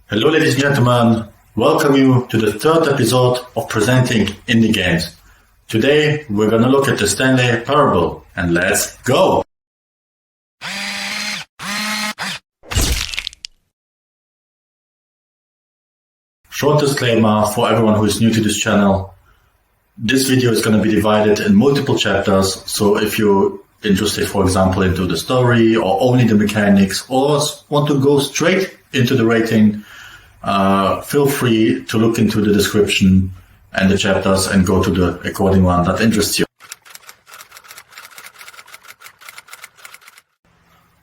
Hello ladies and gentlemen, welcome you to the third episode of Presenting Indie Games. Today we're gonna look at the Stanley Parable, and let's go! Short disclaimer for everyone who is new to this channel. This video is gonna be divided in multiple chapters, so if you're interested, for example, into the story or only the mechanics, or want to go straight into the rating, feel free to look into the description and the chapters and go to the according one that interests you.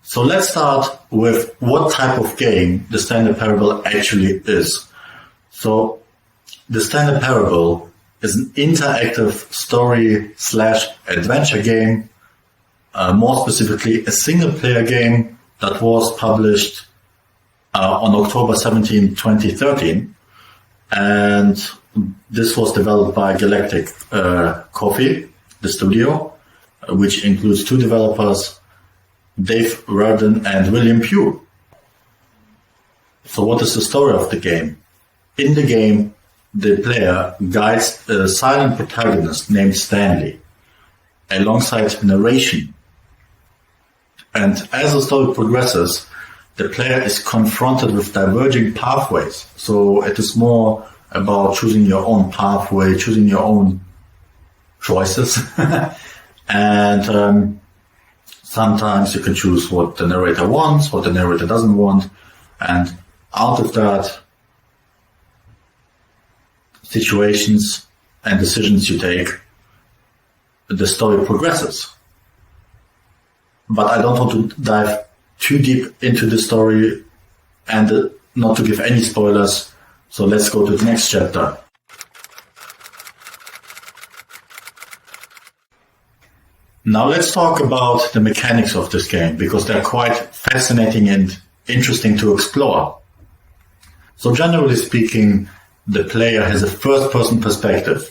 So let's start with what type of game the Stanley Parable actually is. So the Stanley Parable is an interactive story/adventure game, more specifically a single player game that was published on October 17, 2013, and this was developed by Galactic Coffee, the studio, which includes two developers, Dave Reardon and William Pugh. So what is the story of the game? In the game, the player guides a silent protagonist named Stanley, alongside narration. And as the story progresses, the player is confronted with diverging pathways. So it is more about choosing your own pathway, choosing your own choices. And sometimes you can choose what the narrator wants, what the narrator doesn't want. And out of that, situations and decisions you take, the story progresses. But I don't want to dive too deep into the story and not to give any spoilers, so let's go to the next chapter. Now let's talk about the mechanics of this game, because they're quite fascinating and interesting to explore. So generally speaking, the player has a first-person perspective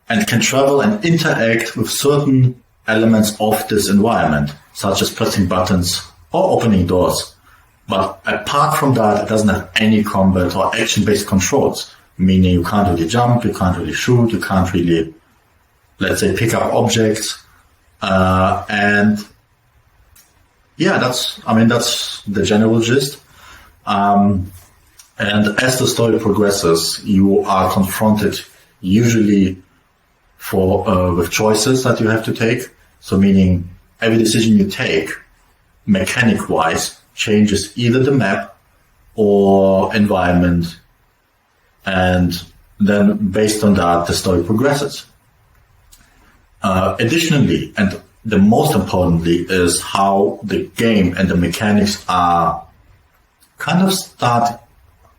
and can travel and interact with certain elements of this environment, such as pressing buttons or opening doors. But apart from that, it doesn't have any combat or action-based controls, meaning you can't really jump, you can't really shoot, you can't really, let's say, pick up objects. And yeah, that's the general gist. And as the story progresses, you are confronted usually with choices that you have to take. So meaning every decision you take, mechanic-wise, changes either the map or environment, and then based on that, the story progresses. Additionally, and the most importantly, is how the game and the mechanics are kind of start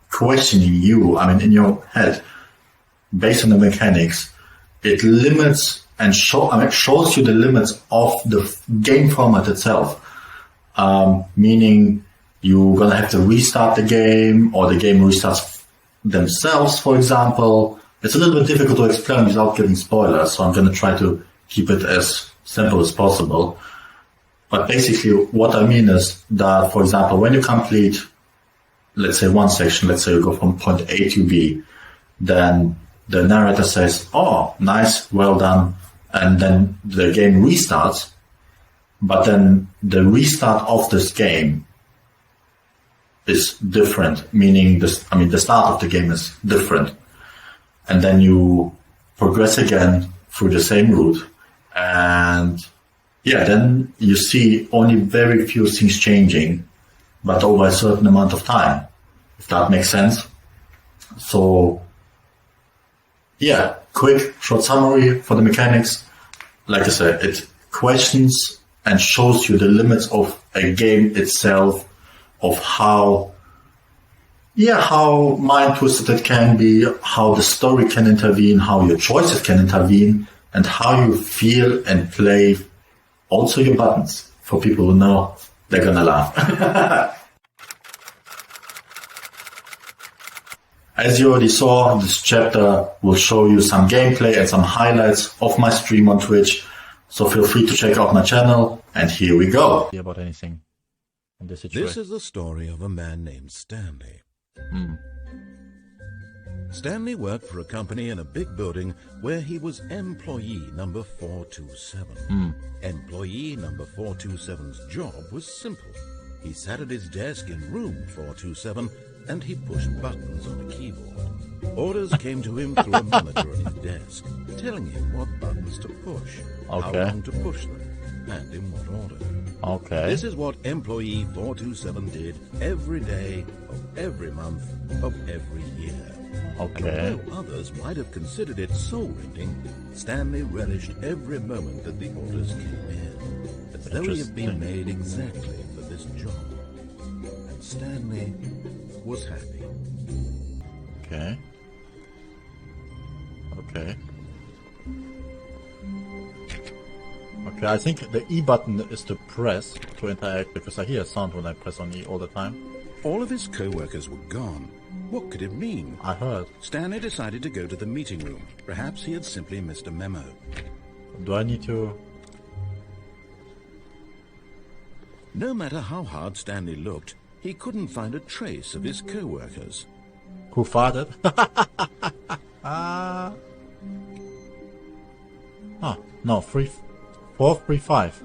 questioning you. In your head, based on the mechanics, it limits and shows you the limits of the game format itself. Meaning you're gonna have to restart the game, or the game restarts themselves, for example. It's a little bit difficult to explain without giving spoilers, so I'm gonna try to keep it as simple as possible. But basically what I mean is that, for example, when you complete, let's say, one section, let's say you go from point A to B, then the narrator says, "Oh, nice, well done," and then the game restarts. But then the restart of this game is different, meaning the start of the game is different. And then you progress again through the same route. And yeah, then you see only very few things changing, but over a certain amount of time, if that makes sense. So yeah, quick, short summary for the mechanics. Like I said, it questions and shows you the limits of a game itself, of how mind twisted it can be, how the story can intervene, how your choices can intervene, and how you feel and play also your buttons. For people who know, they're gonna laugh. As you already saw, this chapter will show you some gameplay and some highlights of my stream on Twitch. So feel free to check out my channel, and here we go. About anything in this situation. This is the story of a man named Stanley. Stanley worked for a company in a big building where he was employee number 427. Employee number 427's job was simple. He sat at his desk in room 427 and he pushed buttons on a keyboard. Orders came to him through a monitor on his desk, telling him what buttons to push, how long to push them, and in what order. Okay. This is what employee 427 did every day of every month of every year. Okay. And although others might have considered it soul-rending, Stanley relished every moment that the orders came in, as though he had been made exactly for this job. And Stanley was happy. Okay. Okay. Okay, I think the E button is to press to interact, because I hear a sound when I press on E all the time. All of his co-workers were gone. What could it mean? I heard. Stanley decided to go to the meeting room. Perhaps he had simply missed a memo. Do I need to... No matter how hard Stanley looked, he couldn't find a trace of his co-workers. Who farted? No, 435.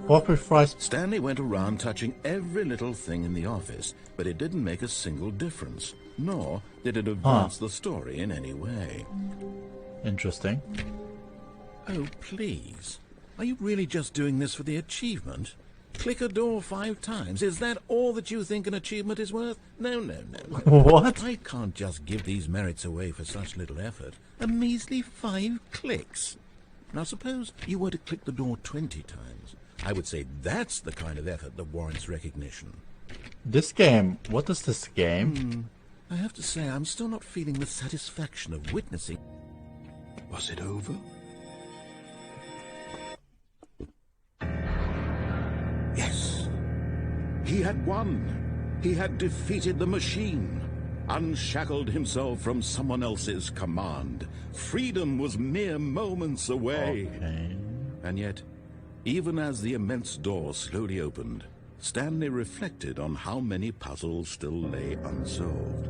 435. Stanley went around touching every little thing in the office, but it didn't make a single difference, nor did it advance the story in any way. Interesting. Oh, please. Are you really just doing this for the achievement? Click a door 5 times. Is that all that you think an achievement is worth? No, no, no. What? I can't just give these merits away for such little effort. A measly 5 clicks. Now suppose you were to click the door 20 times. I would say that's the kind of effort that warrants recognition. This game, what is this game? I have to say, I'm still not feeling the satisfaction of witnessing. Was it over? Yes. He had won. He had defeated the machine, unshackled himself from someone else's command. Freedom was mere moments away. Okay. And yet, even as the immense door slowly opened, Stanley reflected on how many puzzles still lay unsolved.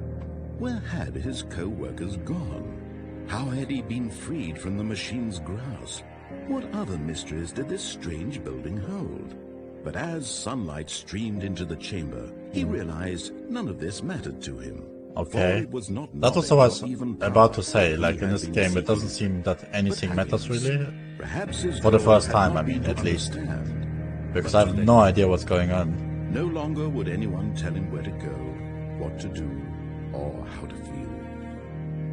Where had his co-workers gone? How had he been freed from the machine's grasp? What other mysteries did this strange building hold? But as sunlight streamed into the chamber, he realized none of this mattered to him. Okay. It was not That's also what I was even about to say. Like, he in had this been game, it doesn't seeking. seem that anything But matters really. Perhaps his For the goal first had time, not I mean, been to at least. understand. Because But I have today, no idea what's going on. no longer would anyone tell him where to go, what to do, or how to feel.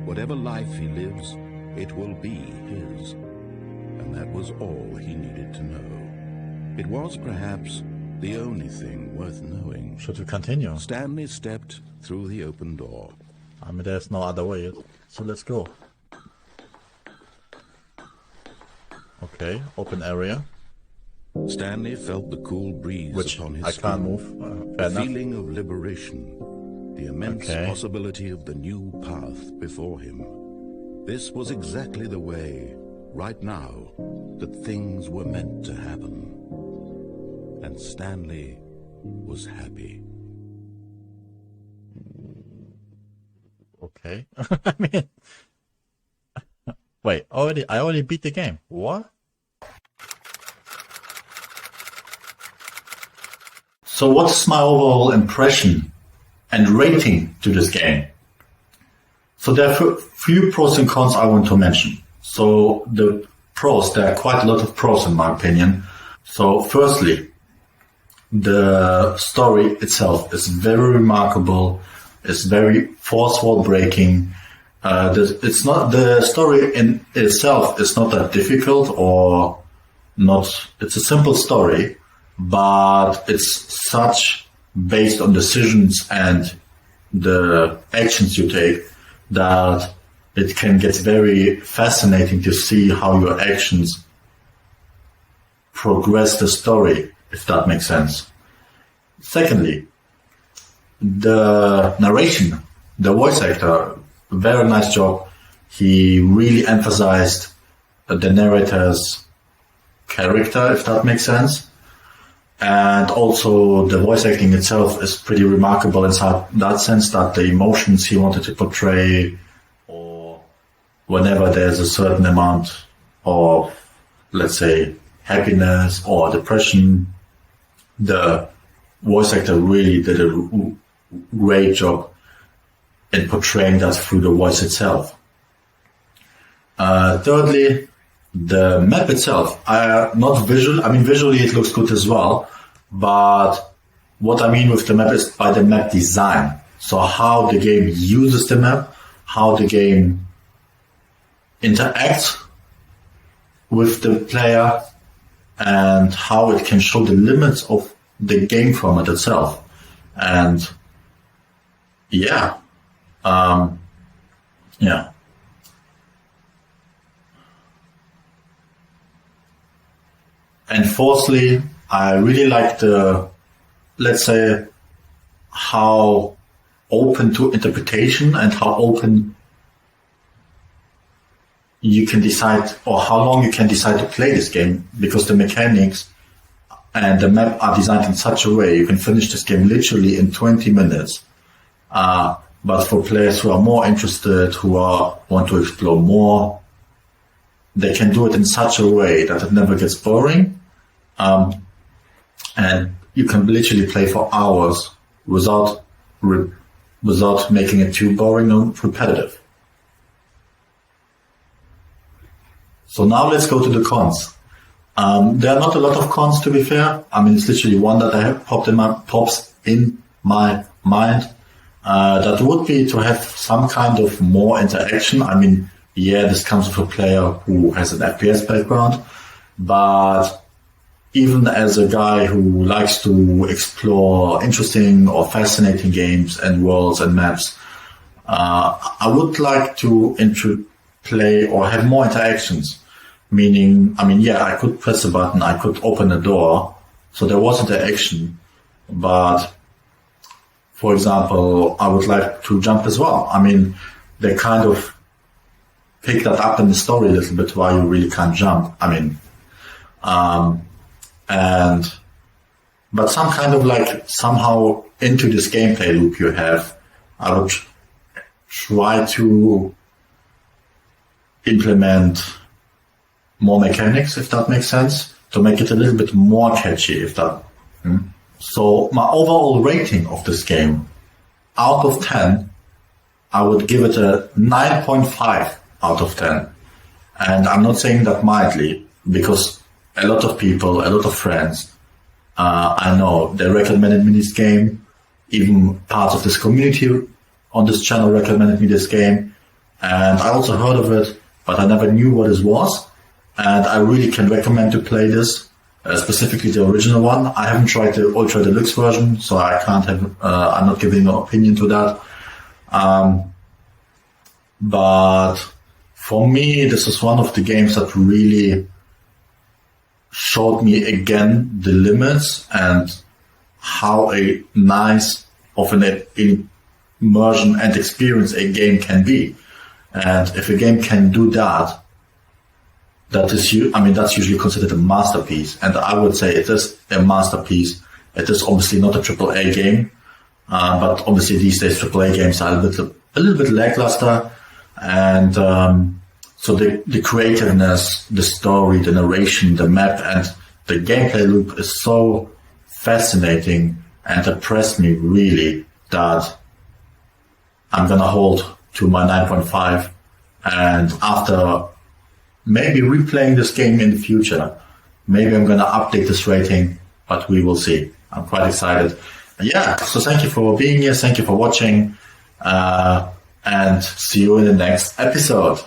Whatever life he lives, it will be his. And that was all he needed to know. It was perhaps the only thing worth knowing. Should we continue? Stanley stepped through the open door. I mean, there's no other way. So let's go. Okay, open area. Stanley felt the cool breeze Which upon his I can't skin. move. The Fair enough. feeling of liberation, the immense Okay. possibility of the new path before him. This was exactly the way, right now, that things were meant to happen. And Stanley was happy. Okay. I mean... Wait, I already beat the game. What? So what's my overall impression and rating to this game? So there are a few pros and cons I want to mention. So the pros, there are quite a lot of pros in my opinion. So firstly, the story itself is very remarkable. It's very fourth wall breaking. It's not, the story in itself is not that difficult or not. It's a simple story, but it's such based on decisions and the actions you take that it can get very fascinating to see how your actions progress the story, if that makes sense. Secondly, the narration, the voice actor, very nice job. He really emphasized the narrator's character, if that makes sense. And also the voice acting itself is pretty remarkable in that sense that the emotions he wanted to portray, or whenever there's a certain amount of, let's say, happiness or depression, the voice actor really did a great job in portraying that through the voice itself. Thirdly, the map itself, not visual. I mean, visually it looks good as well, but what I mean with the map is by the map design. So how the game uses the map, how the game interacts with the player, and how it can show the limits of the game format itself. And yeah. And fourthly, I really like let's say, how open to interpretation and how open you can decide, or how long you can decide to play this game, because the mechanics and the map are designed in such a way you can finish this game literally in 20 minutes. But for players who are more interested, who want to explore more, they can do it in such a way that it never gets boring. And you can literally play for hours without making it too boring or repetitive. So now let's go to the cons. There are not a lot of cons, to be fair. I mean, it's literally one that I have pops in my mind. That would be to have some kind of more interaction. I mean, yeah, this comes with a player who has an FPS background, but even as a guy who likes to explore interesting or fascinating games and worlds and maps, I would like to play or have more interactions. Meaning, I mean, yeah, I could press a button, I could open a door, so there was interaction, but for example, I would like to jump as well. I mean, they kind of pick that up in the story a little bit why you really can't jump. I mean, but some kind of like somehow into this gameplay loop you have, I would try to implement more mechanics, if that makes sense, to make it a little bit more catchy, if that. So my overall rating of this game, out of 10, I would give it a 9.5 out of 10. And I'm not saying that mildly, because a lot of people, a lot of friends, I know, they recommended me this game. Even parts of this community on this channel recommended me this game. And I also heard of it, but I never knew what it was. And I really can recommend to play this, specifically the original one. I haven't tried the Ultra Deluxe version, so I can't have, I'm not giving an opinion to that. But for me, this is one of the games that really showed me again the limits and how a nice of an immersion and experience a game can be. And if a game can do that, that's usually considered a masterpiece. And I would say it is a masterpiece. It is obviously not a AAA game, but obviously these days AAA games are a little bit lackluster. And so the creativeness, the story, the narration, the map, and the gameplay loop is so fascinating and impressed me really that I'm gonna hold to my 9.5. And after maybe replaying this game in the future, maybe I'm gonna update this rating, but we will see. I'm quite excited. Yeah, so thank you for being here, thank you for watching, and see you in the next episode.